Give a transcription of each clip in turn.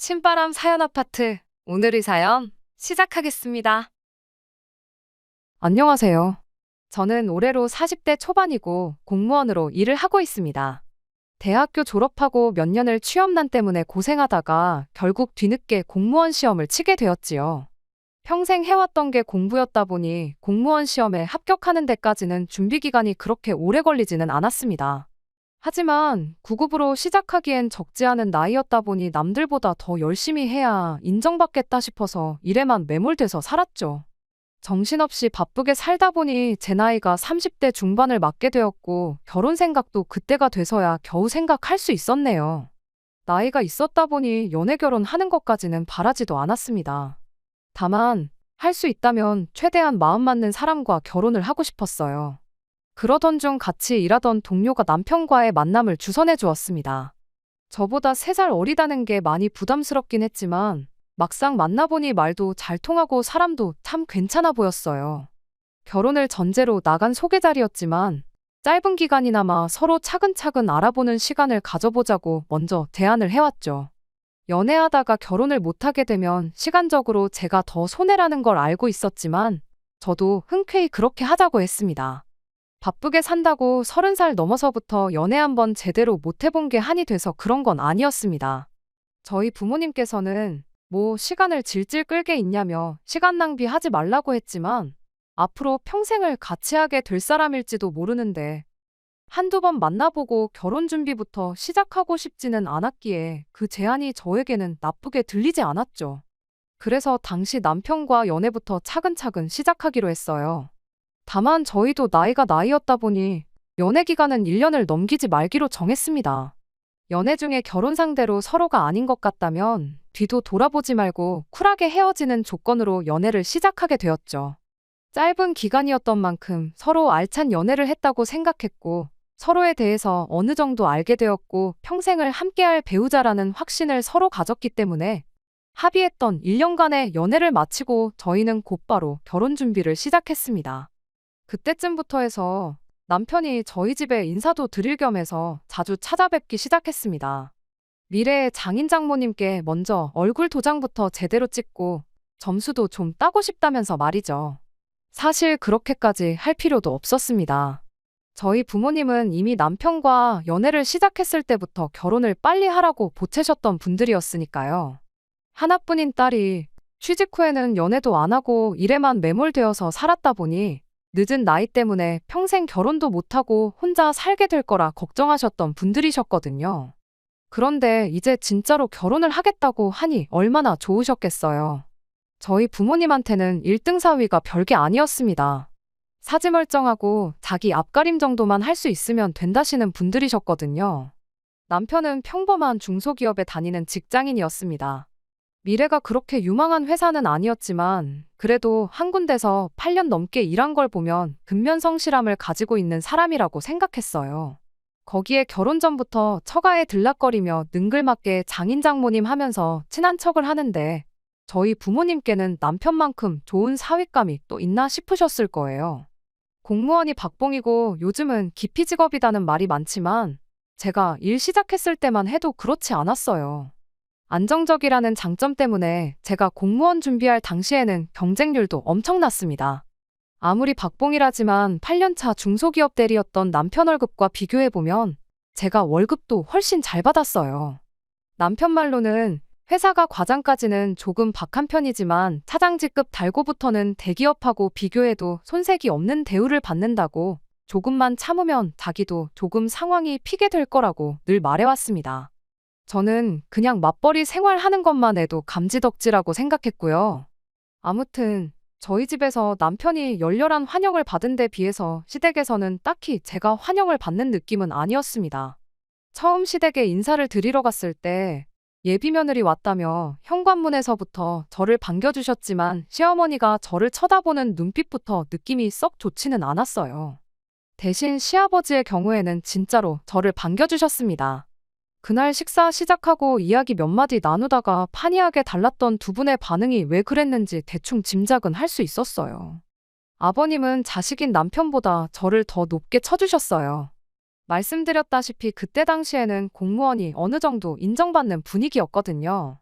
신바람 사연 아파트. 오늘의 사연 시작하겠습니다. 안녕하세요. 저는 올해로 40대 초반이고 공무원으로 일을 하고 있습니다. 대학교 졸업하고 몇 년을 취업난 때문에 고생하다가 결국 뒤늦게 공무원 시험을 치게 되었지요. 평생 해왔던 게 공부였다 보니 공무원 시험에 합격하는 데까지는 준비 기간이 그렇게 오래 걸리지는 않았습니다. 하지만 9급으로 시작하기엔 적지 않은 나이였다 보니 남들보다 더 열심히 해야 인정받겠다 싶어서 일에만 매몰돼서 살았죠. 정신없이 바쁘게 살다 보니 제 나이가 30대 중반을 맞게 되었고 결혼 생각도 그때가 돼서야 겨우 생각할 수 있었네요. 나이가 있었다 보니 연애 결혼하는 것까지는 바라지도 않았습니다. 다만 할 수 있다면 최대한 마음 맞는 사람과 결혼을 하고 싶었어요. 그러던 중 같이 일하던 동료가 남편과의 만남을 주선해 주었습니다. 저보다 3살 어리다는 게 많이 부담스럽긴 했지만 막상 만나보니 말도 잘 통하고 사람도 참 괜찮아 보였어요. 결혼을 전제로 나간 소개 자리였지만 짧은 기간이나마 서로 차근차근 알아보는 시간을 가져보자고 먼저 제안을 해왔죠. 연애하다가 결혼을 못하게 되면 시간적으로 제가 더 손해라는 걸 알고 있었지만 저도 흔쾌히 그렇게 하자고 했습니다. 바쁘게 산다고 30살 넘어서부터 연애 한번 제대로 못 해본 게 한이 돼서 그런 건 아니었습니다. 저희 부모님께서는 뭐 시간을 질질 끌게 있냐며 시간 낭비하지 말라고 했지만 앞으로 평생을 같이 하게 될 사람일지도 모르는데 한두 번 만나보고 결혼 준비부터 시작하고 싶지는 않았기에 그 제안이 저에게는 나쁘게 들리지 않았죠. 그래서 당시 남편과 연애부터 차근차근 시작하기로 했어요. 다만 저희도 나이가 나이였다 보니 연애 기간은 1년을 넘기지 말기로 정했습니다. 연애 중에 결혼 상대로 서로가 아닌 것 같다면 뒤도 돌아보지 말고 쿨하게 헤어지는 조건으로 연애를 시작하게 되었죠. 짧은 기간이었던 만큼 서로 알찬 연애를 했다고 생각했고 서로에 대해서 어느 정도 알게 되었고 평생을 함께할 배우자라는 확신을 서로 가졌기 때문에 합의했던 1년간의 연애를 마치고 저희는 곧바로 결혼 준비를 시작했습니다. 그때쯤부터 해서 남편이 저희 집에 인사도 드릴 겸 해서 자주 찾아뵙기 시작했습니다. 미래의 장인 장모님께 먼저 얼굴 도장부터 제대로 찍고 점수도 좀 따고 싶다면서 말이죠. 사실 그렇게까지 할 필요도 없었습니다. 저희 부모님은 이미 남편과 연애를 시작했을 때부터 결혼을 빨리 하라고 보채셨던 분들이었으니까요. 하나뿐인 딸이 취직 후에는 연애도 안 하고 일에만 매몰되어서 살았다 보니 늦은 나이 때문에 평생 결혼도 못하고 혼자 살게 될 거라 걱정하셨던 분들이셨거든요. 그런데 이제 진짜로 결혼을 하겠다고 하니 얼마나 좋으셨겠어요. 저희 부모님한테는 1등 사위가 별게 아니었습니다. 사지 멀쩡하고 자기 앞가림 정도만 할 수 있으면 된다시는 분들이셨거든요. 남편은 평범한 중소기업에 다니는 직장인이었습니다. 미래가 그렇게 유망한 회사는 아니었지만 그래도 한 군데서 8년 넘게 일한 걸 보면 근면성실함을 가지고 있는 사람이라고 생각했어요. 거기에 결혼 전부터 처가에 들락거리며 능글맞게 장인 장모님 하면서 친한 척을 하는데 저희 부모님께는 남편만큼 좋은 사윗감이 또 있나 싶으셨을 거예요. 공무원이 박봉이고 요즘은 기피 직업이라는 말이 많지만 제가 일 시작했을 때만 해도 그렇지 않았어요. 안정적이라는 장점 때문에 제가 공무원 준비할 당시에는 경쟁률도 엄청났습니다. 아무리 박봉이라지만 8년차 중소기업 대리였던 남편 월급과 비교해보면 제가 월급도 훨씬 잘 받았어요. 남편 말로는 회사가 과장까지는 조금 박한 편이지만 차장직급 달고부터는 대기업하고 비교해도 손색이 없는 대우를 받는다고 조금만 참으면 자기도 조금 상황이 피게 될 거라고 늘 말해왔습니다. 저는 그냥 맞벌이 생활하는 것만 해도 감지덕지라고 생각했고요. 아무튼 저희 집에서 남편이 열렬한 환영을 받은 데 비해서 시댁에서는 딱히 제가 환영을 받는 느낌은 아니었습니다. 처음 시댁에 인사를 드리러 갔을 때 예비며느리 왔다며 현관문에서부터 저를 반겨주셨지만 시어머니가 저를 쳐다보는 눈빛부터 느낌이 썩 좋지는 않았어요. 대신 시아버지의 경우에는 진짜로 저를 반겨주셨습니다. 그날 식사 시작하고 이야기 몇 마디 나누다가 판이하게 달랐던 두 분의 반응이 왜 그랬는지 대충 짐작은 할 수 있었어요. 아버님은 자식인 남편보다 저를 더 높게 쳐주셨어요. 말씀드렸다시피 그때 당시에는 공무원이 어느 정도 인정받는 분위기였거든요.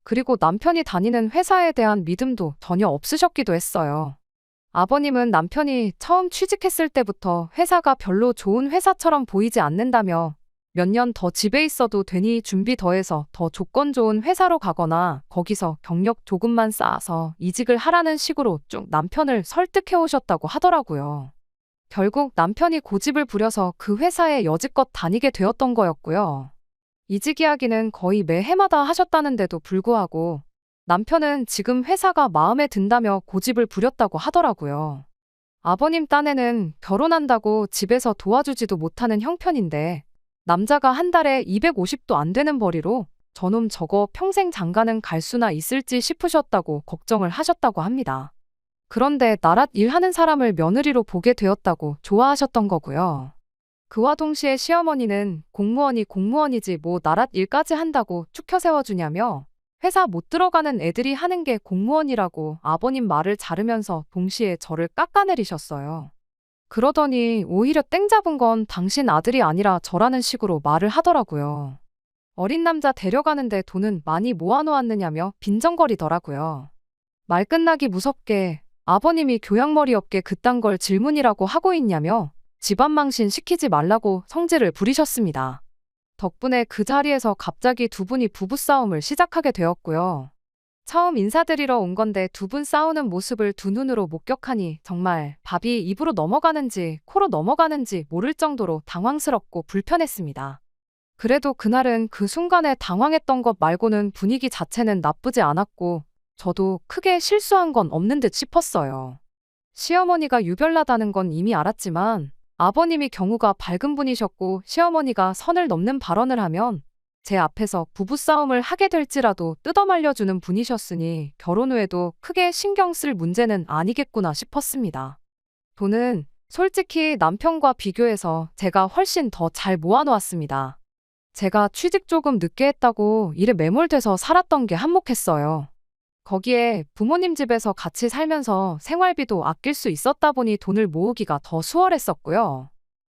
그리고 남편이 다니는 회사에 대한 믿음도 전혀 없으셨기도 했어요. 아버님은 남편이 처음 취직했을 때부터 회사가 별로 좋은 회사처럼 보이지 않는다며 몇 년 더 집에 있어도 되니 준비 더해서 더 조건 좋은 회사로 가거나 거기서 경력 조금만 쌓아서 이직을 하라는 식으로 쭉 남편을 설득해 오셨다고 하더라고요. 결국 남편이 고집을 부려서 그 회사에 여지껏 다니게 되었던 거였고요. 이직 이야기는 거의 매해마다 하셨다는데도 불구하고 남편은 지금 회사가 마음에 든다며 고집을 부렸다고 하더라고요. 아버님 딴에는 결혼한다고 집에서 도와주지도 못하는 형편인데 남자가 한 달에 250도 안 되는 벌이로 저놈 저거 평생 장가는 갈 수나 있을지 싶으셨다고 걱정을 하셨다고 합니다. 그런데 나랏 일하는 사람을 며느리로 보게 되었다고 좋아하셨던 거고요. 그와 동시에 시어머니는 공무원이 공무원이지 뭐 나랏 일까지 한다고 축혀 세워주냐며 회사 못 들어가는 애들이 하는 게 공무원이라고 아버님 말을 자르면서 동시에 저를 깎아내리셨어요. 그러더니 오히려 땡 잡은 건 당신 아들이 아니라 저라는 식으로 말을 하더라고요. 어린 남자 데려가는데 돈은 많이 모아놓았느냐며 빈정거리더라고요. 말 끝나기 무섭게 아버님이 교양머리 없게 그딴 걸 질문이라고 하고 있냐며 집안 망신 시키지 말라고 성질을 부리셨습니다. 덕분에 그 자리에서 갑자기 두 분이 부부싸움을 시작하게 되었고요. 처음 인사드리러 온 건데 두 분 싸우는 모습을 두 눈으로 목격하니 정말 밥이 입으로 넘어가는지 코로 넘어가는지 모를 정도로 당황스럽고 불편했습니다. 그래도 그날은 그 순간에 당황했던 것 말고는 분위기 자체는 나쁘지 않았고 저도 크게 실수한 건 없는 듯 싶었어요. 시어머니가 유별나다는 건 이미 알았지만 아버님이 경우가 밝은 분이셨고 시어머니가 선을 넘는 발언을 하면 제 앞에서 부부싸움을 하게 될지라도 뜯어말려주는 분이셨으니 결혼 후에도 크게 신경 쓸 문제는 아니겠구나 싶었습니다. 돈은 솔직히 남편과 비교해서 제가 훨씬 더 잘 모아놓았습니다. 제가 취직 조금 늦게 했다고 일에 매몰돼서 살았던 게 한몫했어요. 거기에 부모님 집에서 같이 살면서 생활비도 아낄 수 있었다 보니 돈을 모으기가 더 수월했었고요.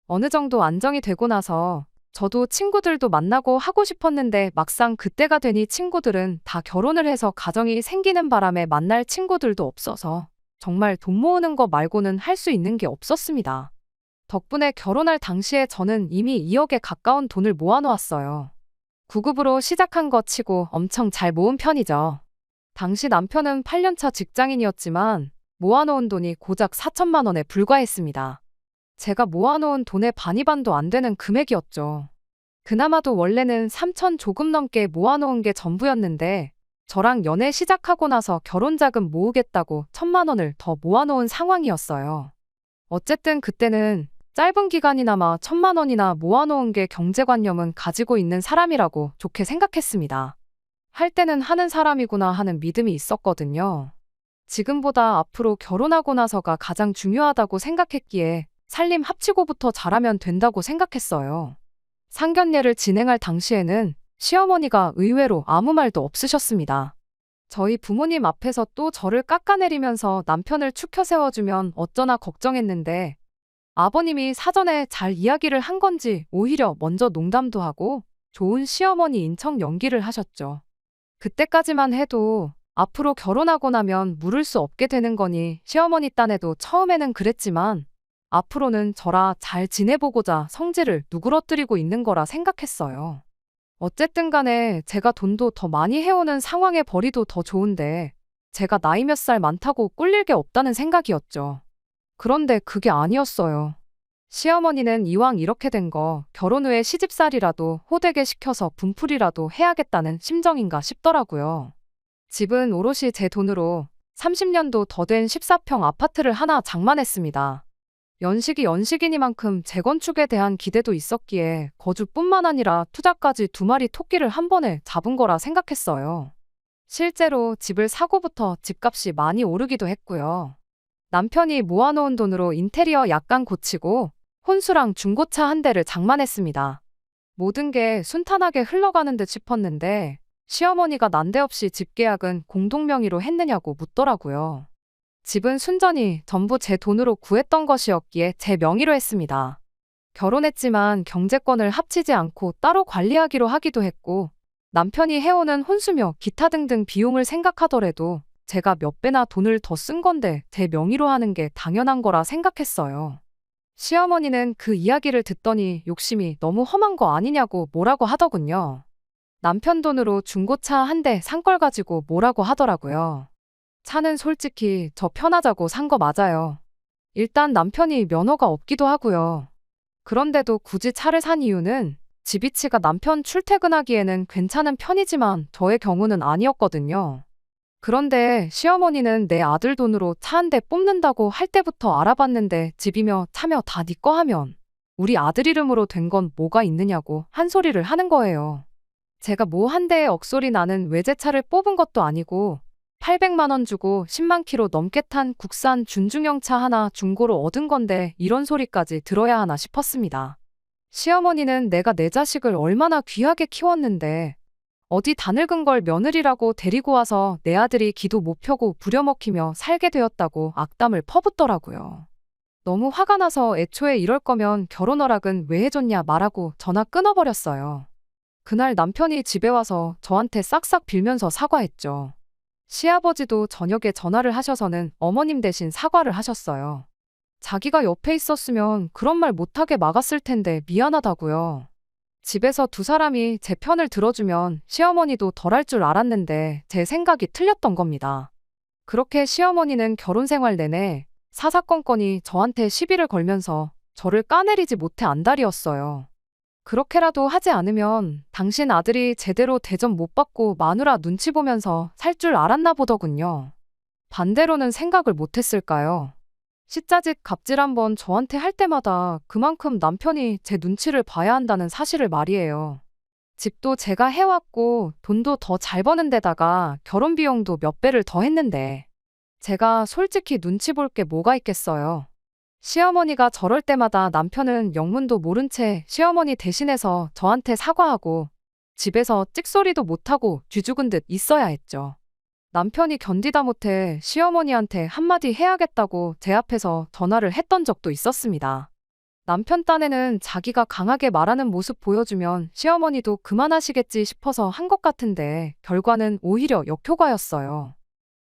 어느 정도 안정이 되고 나서 저도 친구들도 만나고 하고 싶었는데 막상 그때가 되니 친구들은 다 결혼을 해서 가정이 생기는 바람에 만날 친구들도 없어서 정말 돈 모으는 거 말고는 할 수 있는 게 없었습니다. 덕분에 결혼할 당시에 저는 이미 2억에 가까운 돈을 모아놓았어요. 9급으로 시작한 거 치고 엄청 잘 모은 편이죠. 당시 남편은 8년차 직장인이었지만 모아놓은 돈이 고작 4천만 원에 불과했습니다. 제가 모아놓은 돈의 반이반도 안 되는 금액이었죠. 그나마도 원래는 3천 조금 넘게 모아놓은 게 전부였는데 저랑 연애 시작하고 나서 결혼자금 모으겠다고 1천만 원을 더 모아놓은 상황이었어요. 어쨌든 그때는 짧은 기간이나마 1천만 원이나 모아놓은 게 경제관념은 가지고 있는 사람이라고 좋게 생각했습니다. 할 때는 하는 사람이구나 하는 믿음이 있었거든요. 지금보다 앞으로 결혼하고 나서가 가장 중요하다고 생각했기에 살림 합치고부터 잘하면 된다고 생각했어요. 상견례를 진행할 당시에는 시어머니가 의외로 아무 말도 없으셨습니다. 저희 부모님 앞에서 또 저를 깎아내리면서 남편을 축혀 세워주면 어쩌나 걱정했는데 아버님이 사전에 잘 이야기를 한 건지 오히려 먼저 농담도 하고 좋은 시어머니인 척 연기를 하셨죠. 그때까지만 해도 앞으로 결혼하고 나면 물을 수 없게 되는 거니 시어머니 딴에도 처음에는 그랬지만 앞으로는 저라 잘 지내보고자 성질을 누그러뜨리고 있는 거라 생각했어요. 어쨌든 간에 제가 돈도 더 많이 해오는 상황에 벌이도 더 좋은데 제가 나이 몇 살 많다고 꿀릴 게 없다는 생각이었죠. 그런데 그게 아니었어요. 시어머니는 이왕 이렇게 된 거 결혼 후에 시집살이라도 호되게 시켜서 분풀이라도 해야겠다는 심정인가 싶더라고요. 집은 오롯이 제 돈으로 30년도 더 된 14평 아파트를 하나 장만했습니다. 연식이 연식이니만큼 재건축에 대한 기대도 있었기에 거주뿐만 아니라 투자까지 두 마리 토끼를 한 번에 잡은 거라 생각했어요. 실제로 집을 사고부터 집값이 많이 오르기도 했고요. 남편이 모아놓은 돈으로 인테리어 약간 고치고 혼수랑 중고차 한 대를 장만했습니다. 모든 게 순탄하게 흘러가는 듯 싶었는데 시어머니가 난데없이 집 계약은 공동명의로 했느냐고 묻더라고요. 집은 순전히 전부 제 돈으로 구했던 것이었기에 제 명의로 했습니다. 결혼했지만 경제권을 합치지 않고 따로 관리하기로 하기도 했고 남편이 해오는 혼수며 기타 등등 비용을 생각하더라도 제가 몇 배나 돈을 더 쓴 건데 제 명의로 하는 게 당연한 거라 생각했어요. 시어머니는 그 이야기를 듣더니 욕심이 너무 험한 거 아니냐고 뭐라고 하더군요. 남편 돈으로 중고차 한 대 산 걸 가지고 뭐라고 하더라고요. 차는 솔직히 저 편하자고 산 거 맞아요. 일단 남편이 면허가 없기도 하고요. 그런데도 굳이 차를 산 이유는 집이치가 남편 출퇴근하기에는 괜찮은 편이지만 저의 경우는 아니었거든요. 그런데 시어머니는 내 아들 돈으로 차 한 대 뽑는다고 할 때부터 알아봤는데 집이며 차며 다 네 거 하면 우리 아들 이름으로 된 건 뭐가 있느냐고 한 소리를 하는 거예요. 제가 뭐 한 대에 억소리 나는 외제차를 뽑은 것도 아니고 800만 원 주고 10만 킬로 넘게 탄 국산 준중형 차 하나 중고로 얻은 건데 이런 소리까지 들어야 하나 싶었습니다. 시어머니는 내가 내 자식을 얼마나 귀하게 키웠는데 어디 다 늙은 걸 며느리라고 데리고 와서 내 아들이 기도 못 펴고 부려먹히며 살게 되었다고 악담을 퍼붓더라고요. 너무 화가 나서 애초에 이럴 거면 결혼 허락은 왜 해줬냐 말하고 전화 끊어버렸어요. 그날 남편이 집에 와서 저한테 싹싹 빌면서 사과했죠. 시아버지도 저녁에 전화를 하셔서는 어머님 대신 사과를 하셨어요. 자기가 옆에 있었으면 그런 말 못하게 막았을 텐데 미안하다고요. 집에서 두 사람이 제 편을 들어주면 시어머니도 덜할 줄 알았는데 제 생각이 틀렸던 겁니다. 그렇게 시어머니는 결혼 생활 내내 사사건건이 저한테 시비를 걸면서 저를 까내리지 못해 안달이었어요. 그렇게라도 하지 않으면 당신 아들이 제대로 대접 못 받고 마누라 눈치 보면서 살 줄 알았나 보더군요. 반대로는 생각을 못했을까요? 시자짓 갑질 한번 저한테 할 때마다 그만큼 남편이 제 눈치를 봐야 한다는 사실을 말이에요. 집도 제가 해왔고 돈도 더 잘 버는 데다가 결혼 비용도 몇 배를 더 했는데 제가 솔직히 눈치 볼 게 뭐가 있겠어요. 시어머니가 저럴 때마다 남편은 영문도 모른 채 시어머니 대신해서 저한테 사과하고 집에서 찍소리도 못하고 쥐죽은 듯 있어야 했죠. 남편이 견디다 못해 시어머니한테 한마디 해야겠다고 제 앞에서 전화를 했던 적도 있었습니다. 남편 딴에는 자기가 강하게 말하는 모습 보여주면 시어머니도 그만하시겠지 싶어서 한 것 같은데 결과는 오히려 역효과였어요.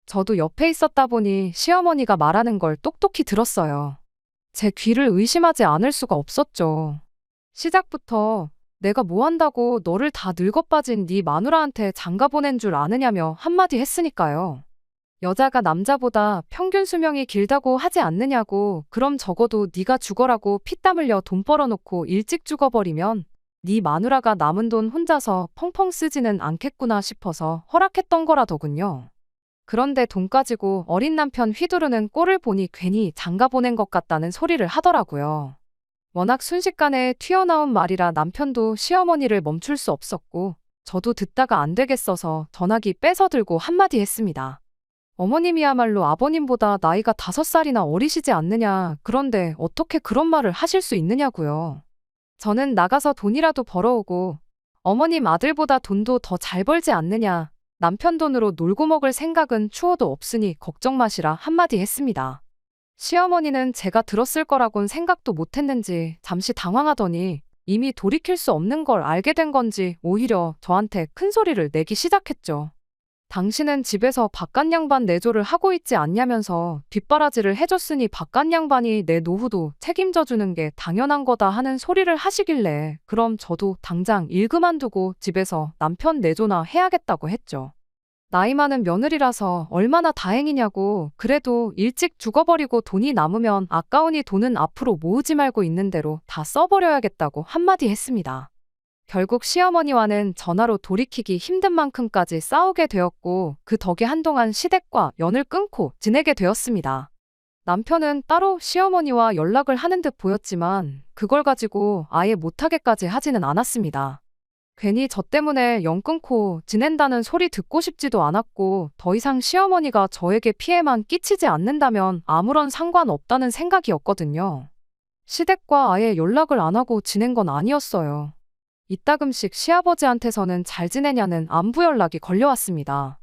저도 옆에 있었다 보니 시어머니가 말하는 걸 똑똑히 들었어요. 제 귀를 의심하지 않을 수가 없었죠. 시작부터 내가 뭐 한다고 너를 다 늙어빠진 네 마누라한테 장가 보낸 줄 아느냐며 한마디 했으니까요. 여자가 남자보다 평균 수명이 길다고 하지 않느냐고 그럼 적어도 네가 죽어라고 피땀 흘려 돈 벌어놓고 일찍 죽어버리면 네 마누라가 남은 돈 혼자서 펑펑 쓰지는 않겠구나 싶어서 허락했던 거라더군요. 그런데 돈 가지고 어린 남편 휘두르는 꼴을 보니 괜히 장가 보낸 것 같다는 소리를 하더라고요. 워낙 순식간에 튀어나온 말이라 남편도 시어머니를 멈출 수 없었고 저도 듣다가 안 되겠어서 전화기 뺏어 들고 한마디 했습니다. 어머님이야말로 아버님보다 나이가 5살이나 어리시지 않느냐. 그런데 어떻게 그런 말을 하실 수 있느냐고요. 저는 나가서 돈이라도 벌어오고 어머님 아들보다 돈도 더 잘 벌지 않느냐. 남편 돈으로 놀고 먹을 생각은 추워도 없으니 걱정 마시라 한마디 했습니다. 시어머니는 제가 들었을 거라곤 생각도 못했는지 잠시 당황하더니 이미 돌이킬 수 없는 걸 알게 된 건지 오히려 저한테 큰 소리를 내기 시작했죠. 당신은 집에서 바깥 양반 내조를 하고 있지 않냐면서 뒷바라지를 해줬으니 바깥 양반이 내 노후도 책임져 주는 게 당연한 거다 하는 소리를 하시길래 그럼 저도 당장 일 그만두고 집에서 남편 내조나 해야겠다고 했죠. 나이 많은 며느리라서 얼마나 다행이냐고. 그래도 일찍 죽어버리고 돈이 남으면 아까우니 돈은 앞으로 모으지 말고 있는 대로 다 써버려야겠다고 한마디 했습니다. 결국 시어머니와는 전화로 돌이키기 힘든 만큼까지 싸우게 되었고 그 덕에 한동안 시댁과 연을 끊고 지내게 되었습니다. 남편은 따로 시어머니와 연락을 하는 듯 보였지만 그걸 가지고 아예 못하게까지 하지는 않았습니다. 괜히 저 때문에 연 끊고 지낸다는 소리 듣고 싶지도 않았고 더 이상 시어머니가 저에게 피해만 끼치지 않는다면 아무런 상관없다는 생각이었거든요. 시댁과 아예 연락을 안 하고 지낸 건 아니었어요. 이따금씩 시아버지한테서는 잘 지내냐는 안부 연락이 걸려왔습니다.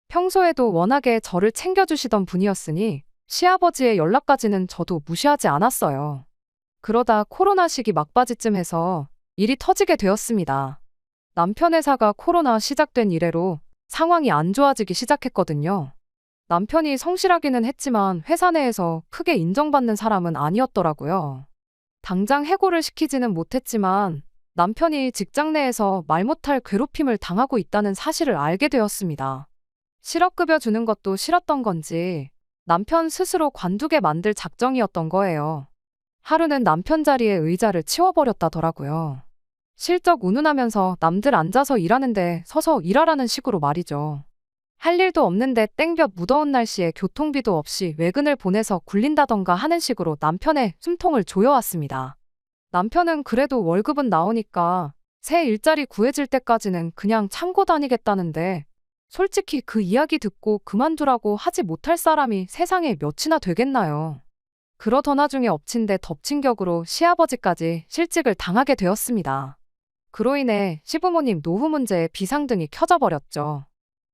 평소에도 워낙에 저를 챙겨주시던 분이었으니 시아버지의 연락까지는 저도 무시하지 않았어요. 그러다 코로나 시기 막바지쯤 해서 일이 터지게 되었습니다. 남편 회사가 코로나 시작된 이래로 상황이 안 좋아지기 시작했거든요. 남편이 성실하기는 했지만 회사 내에서 크게 인정받는 사람은 아니었더라고요. 당장 해고를 시키지는 못했지만 남편이 직장 내에서 말 못할 괴롭힘을 당하고 있다는 사실을 알게 되었습니다. 실업급여 주는 것도 싫었던 건지 남편 스스로 관두게 만들 작정이었던 거예요. 하루는 남편 자리에 의자를 치워버렸다더라고요. 실적 운운하면서 남들 앉아서 일하는데 서서 일하라는 식으로 말이죠. 할 일도 없는데 땡볕 무더운 날씨에 교통비도 없이 외근을 보내서 굴린다던가 하는 식으로 남편의 숨통을 조여왔습니다. 남편은 그래도 월급은 나오니까 새 일자리 구해질 때까지는 그냥 참고 다니겠다는데 솔직히 그 이야기 듣고 그만두라고 하지 못할 사람이 세상에 몇이나 되겠나요? 그러던 와중에 엎친 데 덮친 격으로 시아버지까지 실직을 당하게 되었습니다. 그로 인해 시부모님 노후 문제에 비상등이 켜져 버렸죠.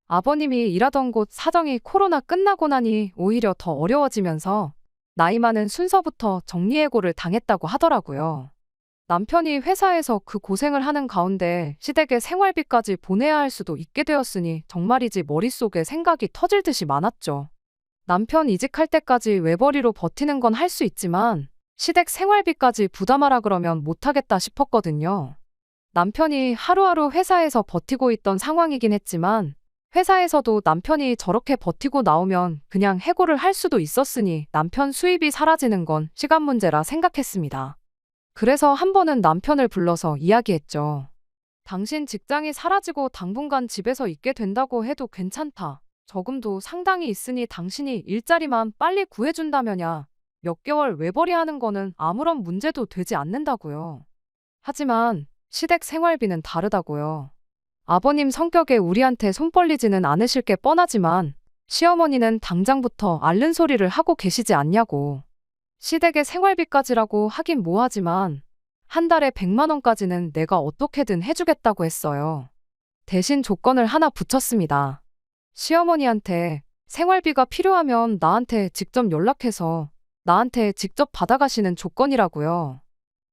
아버님이 일하던 곳 사정이 코로나 끝나고 나니 오히려 더 어려워지면서 나이 많은 순서부터 정리해고를 당했다고 하더라고요. 남편이 회사에서 그 고생을 하는 가운데 시댁에 생활비까지 보내야 할 수도 있게 되었으니 정말이지 머릿속에 생각이 터질 듯이 많았죠. 남편 이직할 때까지 외벌이로 버티는 건 할 수 있지만 시댁 생활비까지 부담하라 그러면 못하겠다 싶었거든요. 남편이 하루하루 회사에서 버티고 있던 상황이긴 했지만 회사에서도 남편이 저렇게 버티고 나오면 그냥 해고를 할 수도 있었으니 남편 수입이 사라지는 건 시간 문제라 생각했습니다. 그래서 한 번은 남편을 불러서 이야기했죠. 당신 직장이 사라지고 당분간 집에서 있게 된다고 해도 괜찮다. 저금도 상당히 있으니 당신이 일자리만 빨리 구해준다면야 몇 개월 외벌이 하는 거는 아무런 문제도 되지 않는다고요. 하지만 시댁 생활비는 다르다고요. 아버님 성격에 우리한테 손 벌리지는 않으실 게 뻔하지만 시어머니는 당장부터 앓는 소리를 하고 계시지 않냐고. 시댁의 생활비까지라고 하긴 뭐하지만 한 달에 100만 원까지는 내가 어떻게든 해주겠다고 했어요. 대신 조건을 하나 붙였습니다. 시어머니한테 생활비가 필요하면 나한테 직접 연락해서 나한테 직접 받아가시는 조건이라고요.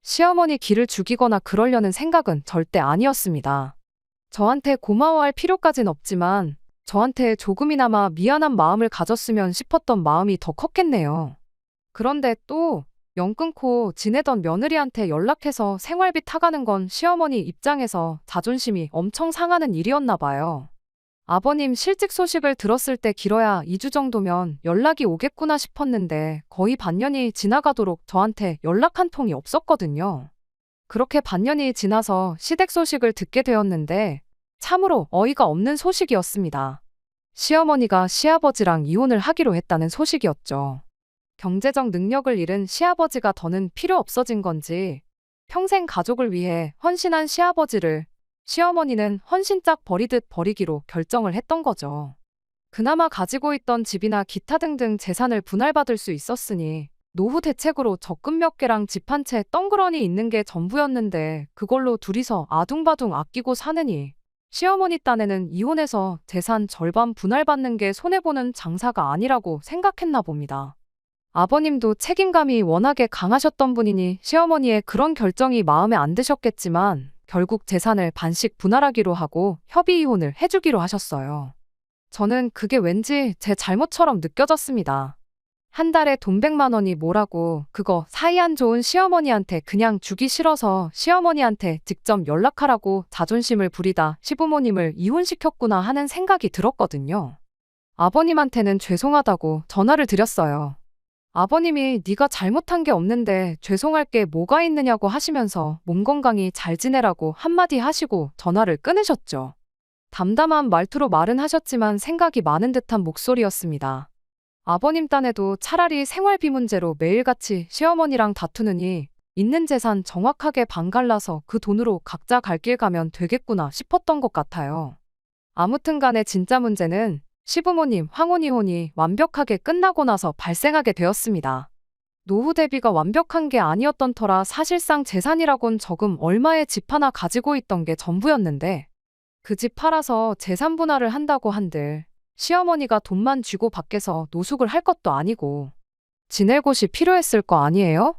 시어머니 기를 죽이거나 그러려는 생각은 절대 아니었습니다. 저한테 고마워할 필요까진 없지만 저한테 조금이나마 미안한 마음을 가졌으면 싶었던 마음이 더 컸겠네요. 그런데 또 연 끊고 지내던 며느리한테 연락해서 생활비 타가는 건 시어머니 입장에서 자존심이 엄청 상하는 일이었나 봐요. 아버님 실직 소식을 들었을 때 길어야 2주 정도면 연락이 오겠구나 싶었는데 거의 반년이 지나가도록 저한테 연락 한 통이 없었거든요. 그렇게 반년이 지나서 시댁 소식을 듣게 되었는데 참으로 어이가 없는 소식이었습니다. 시어머니가 시아버지랑 이혼을 하기로 했다는 소식이었죠. 경제적 능력을 잃은 시아버지가 더는 필요 없어진 건지 평생 가족을 위해 헌신한 시아버지를 시어머니는 헌신짝 버리듯 버리기로 결정을 했던 거죠. 그나마 가지고 있던 집이나 기타 등등 재산을 분할받을 수 있었으니 노후 대책으로 적금 몇 개랑 집 한 채 덩그러니 있는 게 전부였는데 그걸로 둘이서 아둥바둥 아끼고 사느니 시어머니 딴에는 이혼해서 재산 절반 분할받는 게 손해보는 장사가 아니라고 생각했나 봅니다. 아버님도 책임감이 워낙에 강하셨던 분이니 시어머니의 그런 결정이 마음에 안 드셨겠지만 결국 재산을 반씩 분할하기로 하고 협의 이혼을 해주기로 하셨어요. 저는 그게 왠지 제 잘못처럼 느껴졌습니다. 한 달에 돈 100만 원이 뭐라고 그거 사이 안 좋은 시어머니한테 그냥 주기 싫어서 시어머니한테 직접 연락하라고 자존심을 부리다 시부모님을 이혼시켰구나 하는 생각이 들었거든요. 아버님한테는 죄송하다고 전화를 드렸어요. 아버님이 네가 잘못한 게 없는데 죄송할 게 뭐가 있느냐고 하시면서 몸 건강히 잘 지내라고 한마디 하시고 전화를 끊으셨죠. 담담한 말투로 말은 하셨지만 생각이 많은 듯한 목소리였습니다. 아버님 딴에도 차라리 생활비 문제로 매일같이 시어머니랑 다투느니 있는 재산 정확하게 반 갈라서 그 돈으로 각자 갈 길 가면 되겠구나 싶었던 것 같아요. 아무튼 간에 진짜 문제는 시부모님 황혼이혼이 완벽하게 끝나고 나서 발생하게 되었습니다. 노후 대비가 완벽한 게 아니었던 터라 사실상 재산이라곤 적음 얼마의 집 하나 가지고 있던 게 전부였는데 그 집 팔아서 재산 분할을 한다고 한들 시어머니가 돈만 쥐고 밖에서 노숙을 할 것도 아니고 지낼 곳이 필요했을 거 아니에요?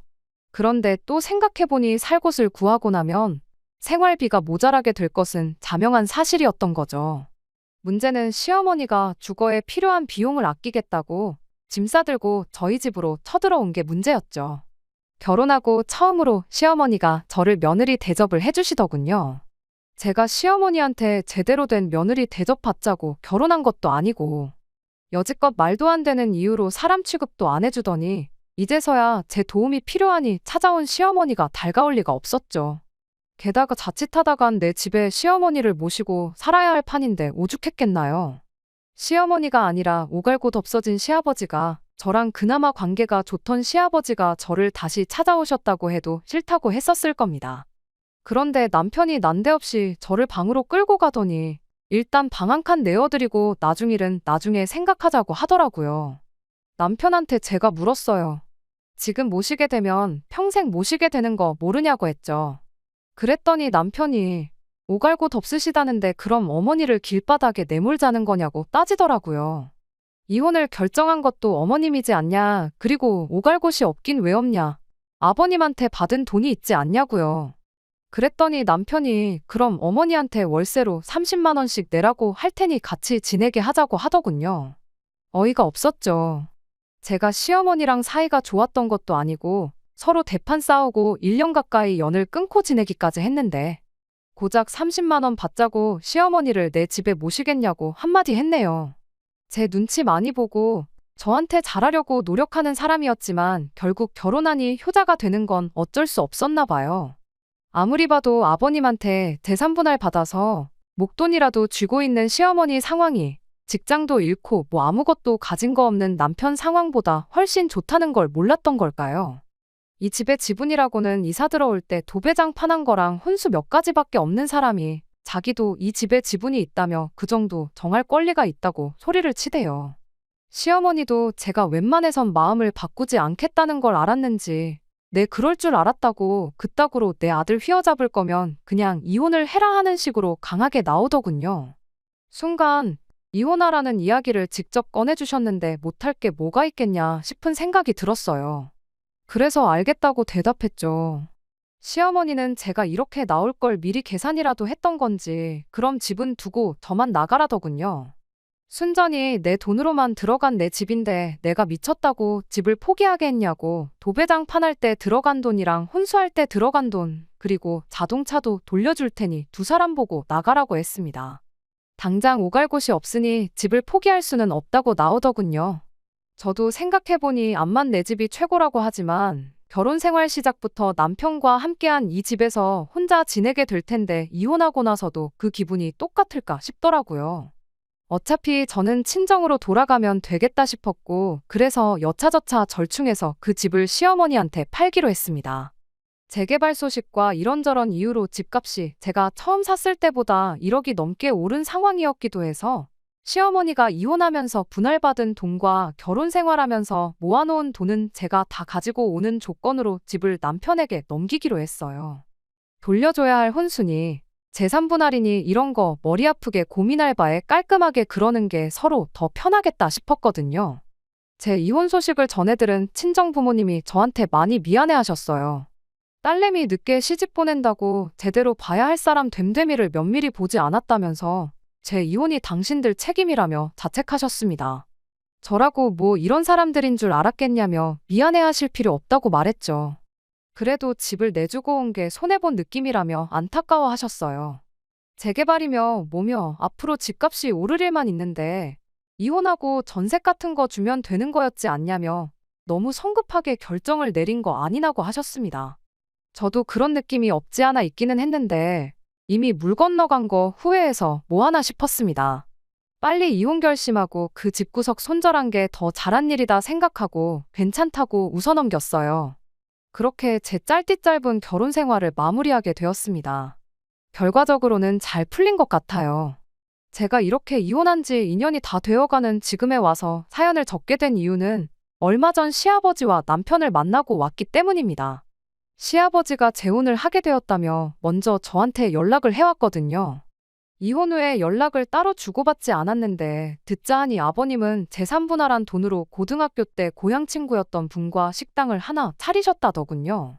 그런데 또 생각해보니 살 곳을 구하고 나면 생활비가 모자라게 될 것은 자명한 사실이었던 거죠. 문제는 시어머니가 주거에 필요한 비용을 아끼겠다고 짐 싸들고 저희 집으로 쳐들어온 게 문제였죠. 결혼하고 처음으로 시어머니가 저를 며느리 대접을 해주시더군요. 제가 시어머니한테 제대로 된 며느리 대접받자고 결혼한 것도 아니고 여지껏 말도 안 되는 이유로 사람 취급도 안 해주더니 이제서야 제 도움이 필요하니 찾아온 시어머니가 달가울 리가 없었죠. 게다가 자칫하다간 내 집에 시어머니를 모시고 살아야 할 판인데 오죽했겠나요. 시어머니가 아니라 오갈곳 없어진 시아버지가 저랑 그나마 관계가 좋던 시아버지가 저를 다시 찾아오셨다고 해도 싫다고 했었을 겁니다. 그런데 남편이 난데없이 저를 방으로 끌고 가더니 일단 방 한 칸 내어드리고 나중 일은 나중에 생각하자고 하더라고요. 남편한테 제가 물었어요. 지금 모시게 되면 평생 모시게 되는 거 모르냐고 했죠. 그랬더니 남편이 오갈곳 없으시다는데 그럼 어머니를 길바닥에 내몰자는 거냐고 따지더라고요. 이혼을 결정한 것도 어머님이지 않냐, 그리고 오갈곳이 없긴 왜 없냐, 아버님한테 받은 돈이 있지 않냐고요. 그랬더니 남편이 그럼 어머니한테 월세로 30만 원씩 내라고 할 테니 같이 지내게 하자고 하더군요. 어이가 없었죠. 제가 시어머니랑 사이가 좋았던 것도 아니고 서로 대판 싸우고 1년 가까이 연을 끊고 지내기까지 했는데 고작 30만 원 받자고 시어머니를 내 집에 모시겠냐고 한마디 했네요. 제 눈치 많이 보고 저한테 잘하려고 노력하는 사람이었지만 결국 결혼하니 효자가 되는 건 어쩔 수 없었나 봐요. 아무리 봐도 아버님한테 재산분할 받아서 목돈이라도 쥐고 있는 시어머니 상황이 직장도 잃고 뭐 아무것도 가진 거 없는 남편 상황보다 훨씬 좋다는 걸 몰랐던 걸까요? 이 집의 지분이라고는 이사 들어올 때 도배장 파는 거랑 혼수 몇 가지밖에 없는 사람이 자기도 이 집에 지분이 있다며 그 정도 정할 권리가 있다고 소리를 치대요. 시어머니도 제가 웬만해선 마음을 바꾸지 않겠다는 걸 알았는지 내 그럴 줄 알았다고 그따구로 내 아들 휘어잡을 거면 그냥 이혼을 해라 하는 식으로 강하게 나오더군요. 순간 이혼하라는 이야기를 직접 꺼내주셨는데 못할 게 뭐가 있겠냐 싶은 생각이 들었어요. 그래서 알겠다고 대답했죠. 시어머니는 제가 이렇게 나올 걸 미리 계산이라도 했던 건지 그럼 집은 두고 저만 나가라더군요. 순전히 내 돈으로만 들어간 내 집인데 내가 미쳤다고 집을 포기하게 했냐고 도배장 판할 때 들어간 돈이랑 혼수할 때 들어간 돈 그리고 자동차도 돌려줄 테니 두 사람 보고 나가라고 했습니다. 당장 오갈 곳이 없으니 집을 포기할 수는 없다고 나오더군요. 저도 생각해보니 암만 내 집이 최고라고 하지만 결혼 생활 시작부터 남편과 함께한 이 집에서 혼자 지내게 될 텐데 이혼하고 나서도 그 기분이 똑같을까 싶더라고요. 어차피 저는 친정으로 돌아가면 되겠다 싶었고 그래서 여차저차 절충해서 그 집을 시어머니한테 팔기로 했습니다. 재개발 소식과 이런저런 이유로 집값이 제가 처음 샀을 때보다 1억이 넘게 오른 상황이었기도 해서 시어머니가 이혼하면서 분할받은 돈과 결혼 생활하면서 모아놓은 돈은 제가 다 가지고 오는 조건으로 집을 남편에게 넘기기로 했어요. 돌려줘야 할 혼수니 재산 분할이니 이런 거 머리 아프게 고민할 바에 깔끔하게 그러는 게 서로 더 편하겠다 싶었거든요. 제 이혼 소식을 전해들은 친정 부모님이 저한테 많이 미안해하셨어요. 딸내미 늦게 시집 보낸다고 제대로 봐야 할 사람 됨됨이를 면밀히 보지 않았다면서 제 이혼이 당신들 책임이라며 자책하셨습니다. 저라고 뭐 이런 사람들인 줄 알았겠냐며 미안해하실 필요 없다고 말했죠. 그래도 집을 내주고 온 게 손해본 느낌이라며 안타까워하셨어요. 재개발이며 뭐며 앞으로 집값이 오를 일만 있는데 이혼하고 전세 같은 거 주면 되는 거였지 않냐며 너무 성급하게 결정을 내린 거 아니냐고 하셨습니다. 저도 그런 느낌이 없지 않아 있기는 했는데 이미 물 건너간 거 후회해서 뭐하나 싶었습니다. 빨리 이혼 결심하고 그 집구석 손절한 게 더 잘한 일이다 생각하고 괜찮다고 웃어넘겼어요. 그렇게 제 짧디 짧은 결혼 생활을 마무리하게 되었습니다. 결과적으로는 잘 풀린 것 같아요. 제가 이렇게 이혼한 지 2년이 다 되어가는 지금에 와서 사연을 적게 된 이유는 얼마 전 시아버지와 남편을 만나고 왔기 때문입니다. 시아버지가 재혼을 하게 되었다며 먼저 저한테 연락을 해왔거든요. 이혼 후에 연락을 따로 주고받지 않았는데 듣자 하니 아버님은 재산 분할한 돈으로 고등학교 때 고향 친구였던 분과 식당을 하나 차리셨다더군요.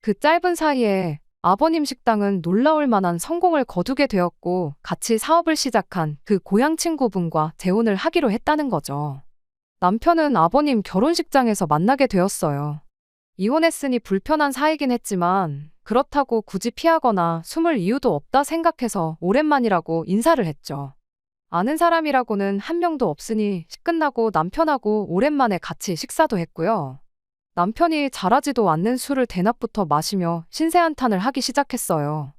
그 짧은 사이에 아버님 식당은 놀라울 만한 성공을 거두게 되었고 같이 사업을 시작한 그 고향 친구분과 재혼을 하기로 했다는 거죠. 남편은 아버님 결혼식장에서 만나게 되었어요. 이혼했으니 불편한 사이긴 했지만 그렇다고 굳이 피하거나 숨을 이유도 없다 생각해서 오랜만이라고 인사를 했죠. 아는 사람이라고는 한 명도 없으니 끝나고 남편하고 오랜만에 같이 식사도 했고요. 남편이 잘하지도 않는 술을 대낮부터 마시며 신세한탄을 하기 시작했어요.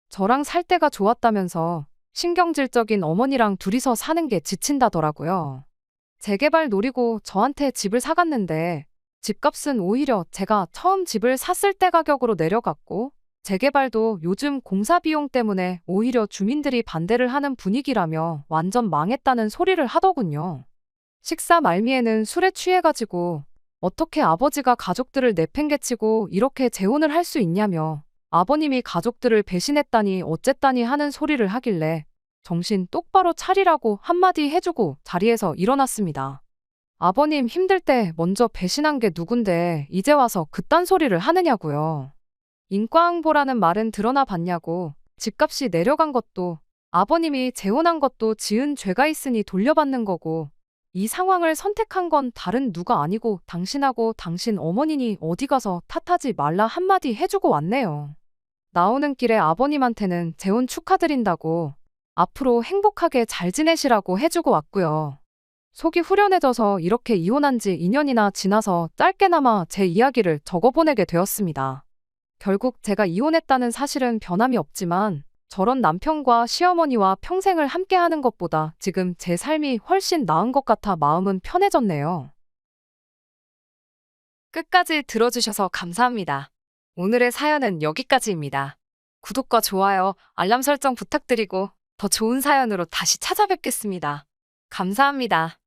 저랑 살 때가 좋았다면서 신경질적인 어머니랑 둘이서 사는 게 지친다더라고요. 재개발 노리고 저한테 집을 사갔는데 집값은 오히려 제가 처음 집을 샀을 때 가격으로 내려갔고 재개발도 요즘 공사 비용 때문에 오히려 주민들이 반대를 하는 분위기라며 완전 망했다는 소리를 하더군요. 식사 말미에는 술에 취해가지고 어떻게 아버지가 가족들을 내팽개치고 이렇게 재혼을 할 수 있냐며 아버님이 가족들을 배신했다니 어쨌다니 하는 소리를 하길래 정신 똑바로 차리라고 한마디 해주고 자리에서 일어났습니다. 아버님 힘들 때 먼저 배신한 게 누군데 이제 와서 그딴 소리를 하느냐고요. 인과응보라는 말은 드러나 봤냐고. 집값이 내려간 것도 아버님이 재혼한 것도 지은 죄가 있으니 돌려받는 거고 이 상황을 선택한 건 다른 누가 아니고 당신하고 당신 어머니니 어디 가서 탓하지 말라 한마디 해주고 왔네요. 나오는 길에 아버님한테는 재혼 축하드린다고 앞으로 행복하게 잘 지내시라고 해주고 왔고요. 속이 후련해져서 이렇게 이혼한 지 2년이나 지나서 짧게나마 제 이야기를 적어보내게 되었습니다. 결국 제가 이혼했다는 사실은 변함이 없지만 저런 남편과 시어머니와 평생을 함께하는 것보다 지금 제 삶이 훨씬 나은 것 같아 마음은 편해졌네요. 끝까지 들어주셔서 감사합니다. 오늘의 사연은 여기까지입니다. 구독과 좋아요, 알람 설정 부탁드리고 더 좋은 사연으로 다시 찾아뵙겠습니다. 감사합니다.